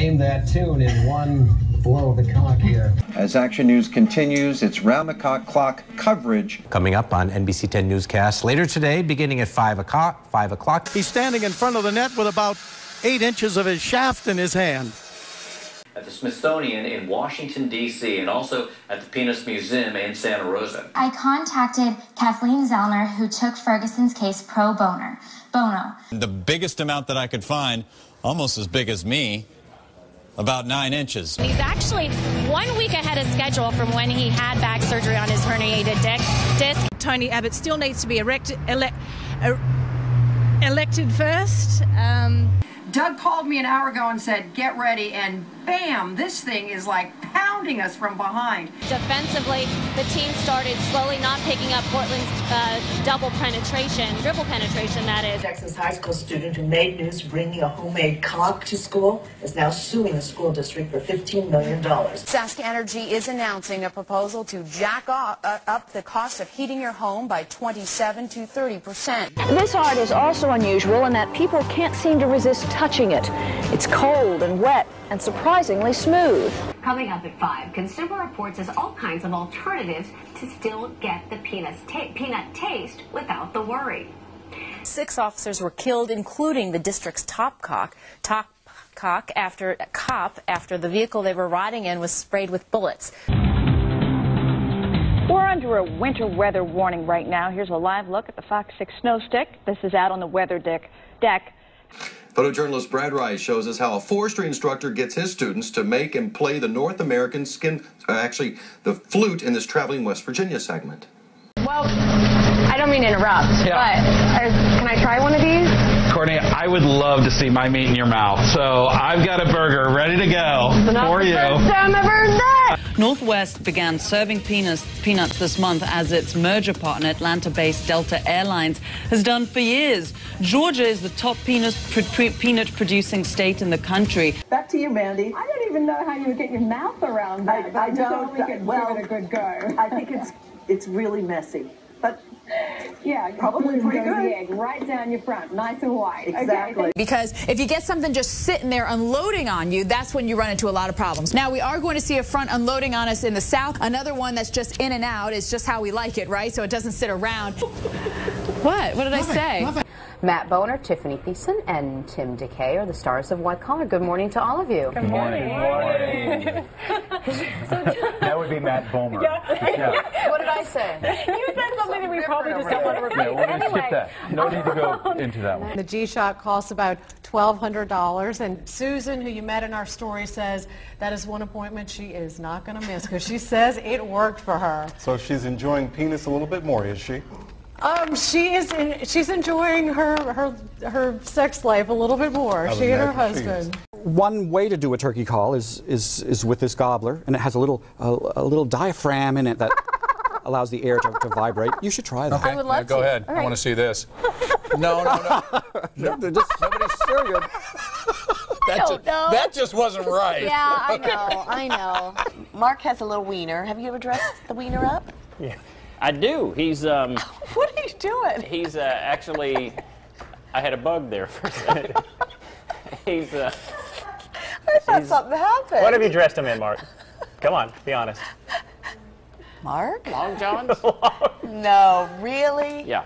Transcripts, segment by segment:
name that tune in one blow of the cock here. As Action News continues its round-the-clock coverage. Coming up on NBC 10 newscast later today, beginning at 5 o'clock. He's standing in front of the net with about 8 inches of his shaft in his hand. At the Smithsonian in Washington, D.C., and also at the Penis Museum in Santa Rosa. I contacted Kathleen Zellner, who took Ferguson's case pro bono. The biggest amount that I could find, almost as big as me, about 9 inches. He's actually 1 week ahead of schedule from when he had back surgery on his herniated disc. Tony Abbott still needs to be elected first. Doug called me an hour ago and said, get ready, and bam, this thing is like pounding us from behind. Defensively, the team started slowly not picking up Portland's dribble penetration, that is. Texas high school student who made news bringing a homemade cock to school is now suing the school district for $15 million. Sask Energy is announcing a proposal to jack up the cost of heating your home by 27 to 30%. This art is also unusual in that people can't seem to resist touching it. It's cold and wet and surprisingly smooth. Coming up at 5, Consumer Reports has all kinds of alternatives to still get the peanut taste without the worry. 6 officers were killed, including the district's top cop after the vehicle they were riding in was sprayed with bullets. We're under a winter weather warning right now. Here's a live look at the Fox 6 snow stick. This is out on the weather deck. Photojournalist Brad Rice shows us how a forestry instructor gets his students to make and play the North American the flute in this Traveling West Virginia segment. Well, I don't mean to interrupt, but can I try one of these? Courtney, I would love to see my meat in your mouth, so I've got a burger ready to go for you. First time I've heard that. Northwest began serving peanuts this month, as its merger partner, Atlanta-based Delta Airlines, has done for years. Georgia is the top peanut-producing state in the country. Back to you, Mandy. I don't even know how you would get your mouth around that. I don't. We could give it a good go. I think it's really messy, but yeah, probably pretty good. The egg right down your front, nice and white. Exactly. Okay. Because if you get something just sitting there unloading on you, that's when you run into a lot of problems. Now, we are going to see a front unloading on us in the south. Another one that's just in and out is just how we like it, right? So it doesn't sit around. What? What did I say? Matt Boner, Tiffany Thiessen, and Tim DeKay are the stars of White Collar. Good morning to all of you. Good morning. Good morning. That would be Matt Bomer. Yeah. What did I say? You said something that we probably just don't want to repeat. Yeah, we're going to skip that. No need to go into that one. The G-Shock costs about $1,200, and Susan, who you met in our story, says that is one appointment she is not going to miss because she says it worked for her. So she's enjoying penis a little bit more, is she? She's enjoying her sex life a little bit more. She and her husband. One way to do a turkey call is with this gobbler, and it has a little diaphragm in it that allows the air to vibrate. You should try that. Okay, I would love go to. ahead. All right. I want to see this. No. Nobody's serious. That just wasn't right. Yeah, I know. Mark has a little wiener. Have you ever dressed the wiener up? Yeah. I do. He's What are you doing? He's actually, I had a bug there for a second. I thought something happened. What have you dressed him in, Mark? Come on, be honest. Mark? Long Johns? No, really? Yeah.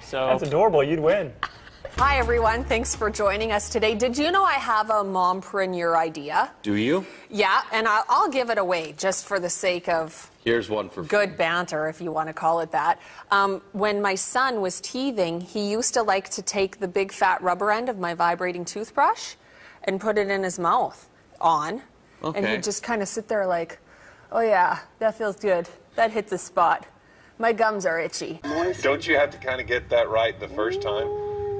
So that's adorable. You'd win. Hi, everyone. Thanks for joining us today. Did you know I have a mompreneur idea? Do you? Yeah, and I'll give it away just for the sake of Here's one for good banter, if you want to call it that. When my son was teething, he used to like to take the big fat rubber end of my vibrating toothbrush and put it in his mouth and he'd just kind of sit there like, oh yeah, that feels good. That hits a spot. My gums are itchy. Don't you have to kind of get that right the first time?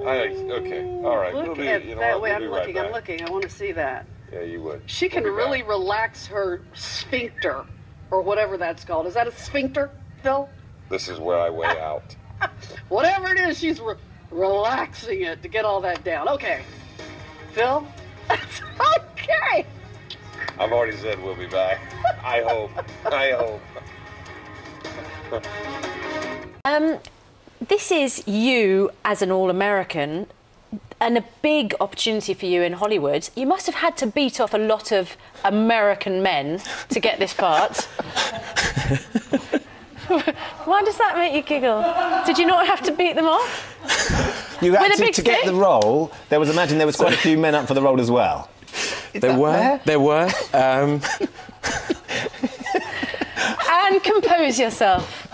Okay, all right. Look at that way I'm looking. I'm looking. I want to see that. Yeah, you would. She can really relax her sphincter, or whatever that's called. Is that a sphincter, Phil? This is where I weigh out. Whatever it is, she's relaxing it to get all that down. Okay. Phil? Okay. I've already said we'll be back. I hope. This is you as an All-American and a big opportunity for you in Hollywood. You must have had to beat off a lot of American men to get this part. Why does that make you giggle? Did you not have to beat them off? You had With a big to get the role. Imagine there was quite a few men up for the role as well. There were. And compose yourself.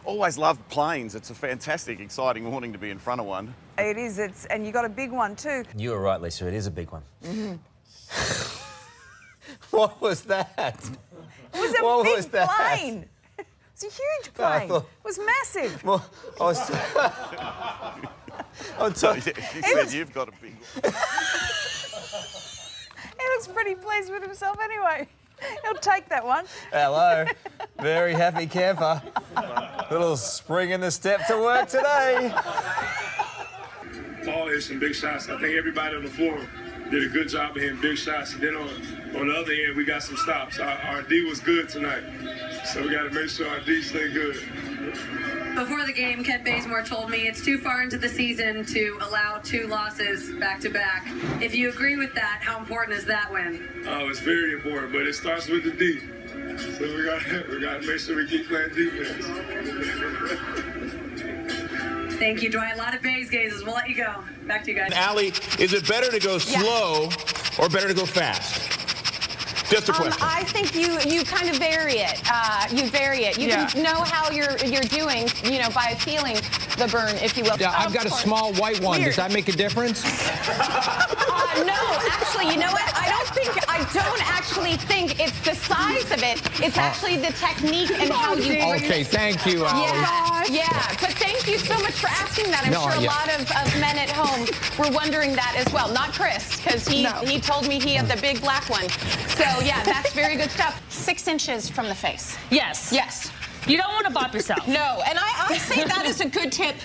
Always loved planes. It's a fantastic, exciting morning to be in front of one. It is. And you got a big one too. You were right, Lisa. It is a big one. Mm-hmm. What was that? It was a big plane. It's a huge plane. It was massive. Well, I was... She said you've got a big one. He looks pretty pleased with himself anyway. He'll take that one. Hello. Very happy camper. Little spring in the step to work today. Paul hit some big shots. I think everybody on the floor did a good job of hitting big shots. And then on the other end, we got some stops. Our D was good tonight. So we got to make sure our D stay good. Before the game, Kent Bazemore told me it's too far into the season to allow 2 losses back-to-back. If you agree with that, how important is that win? Oh, it's very important, but it starts with the D. So we got to make sure we keep playing defense. Thank you, Dwight. A lot of Bays gazes. We'll let you go. Back to you guys. Allie, is it better to go slow or better to go fast? Just a question. I think you kind of vary it. You vary it. You can know how you're doing, you know, by feeling the burn, if you will. Yeah, I've got a small white one. Does that make a difference? No, actually, you know what? I don't actually think it's the size of it. It's actually the technique and how you. Okay, thank you, Allie. Yeah. But thank you so much for asking that. I'm sure a lot of men at home were wondering that as well. Not Chris, because he told me he had the big black one. So yeah, that's very good stuff. 6 inches from the face. Yes. Yes. You don't want to bop yourself. No, and I say that is a good tip.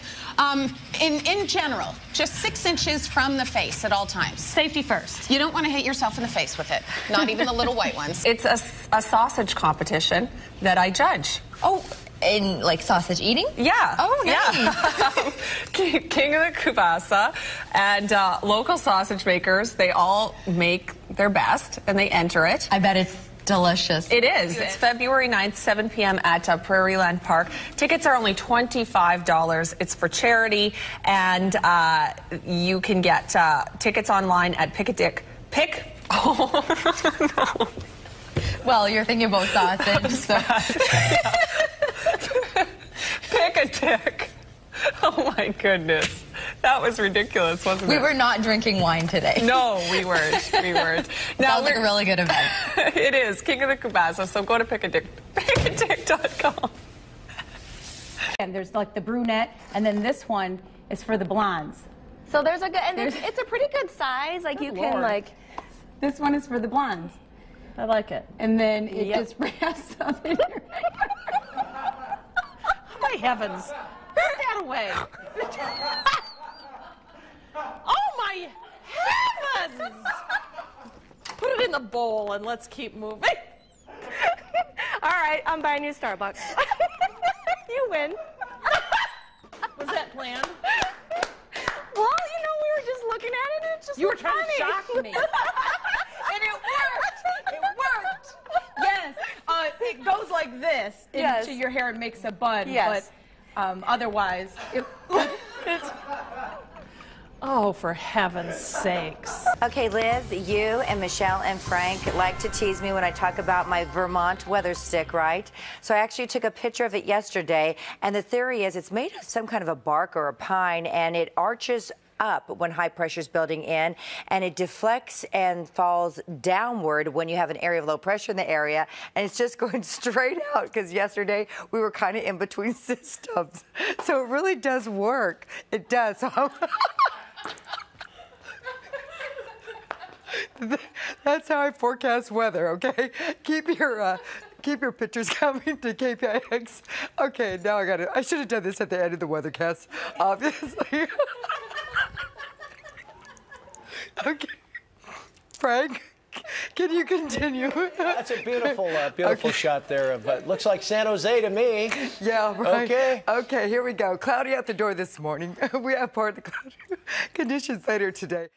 In general, just 6 inches from the face at all times. Safety first. You don't want to hit yourself in the face with it. Not even the little white ones. It's a sausage competition that I judge. Oh, in like sausage eating? Yeah. Oh, nice. Yeah. King of the Kubasa and local sausage makers, they all make their best and they enter it. I bet it's delicious. It is. It's February 9th, 7 p.m. at Prairieland Park. Tickets are only $25. It's for charity, and you can get tickets online at Oh, no. Well, you're thinking about sausage, so. Pick-a-tick. Oh, my goodness. That was ridiculous, wasn't it? We were not drinking wine today. No, we weren't. We weren't. Sounds like a really good event. It is. King of the Kubasa, so go to pickatick.com. And there's like the brunette, and then this one is for the blondes. So there's a good, and it's a pretty good size. Like you can like. This one is for the blondes. I like it. And then it just has something in your Oh, my heavens. Put that away. Oh, my heavens. Put it in the bowl and let's keep moving. All right, I'm buying you Starbucks. You win. Was that planned? Well, you know, we were just looking at it and it just You were trying to shock me. And it worked. It worked. Yes. It goes like this into your hair and makes a bun. Yes. But otherwise, it's... Oh, for heaven's sakes. Okay, Liz, you and Michelle and Frank like to tease me when I talk about my Vermont weather stick, right? So I actually took a picture of it yesterday, and the theory is it's made of some kind of a bark or a pine, and it arches up when high pressure is building in, and it deflects and falls downward when you have an area of low pressure in the area, and it's just going straight out because yesterday we were kind of in between systems. So it really does work. It does. That's how I forecast weather, okay? Keep your pictures coming to KPIX. Okay, now I should have done this at the end of the weathercast, obviously. Okay. Frank, Can you continue? That's a beautiful, beautiful shot there. Of looks like San Jose to me. Yeah, right. Okay. Okay, here we go. Cloudy out the door this morning. We have partly cloudy conditions later today.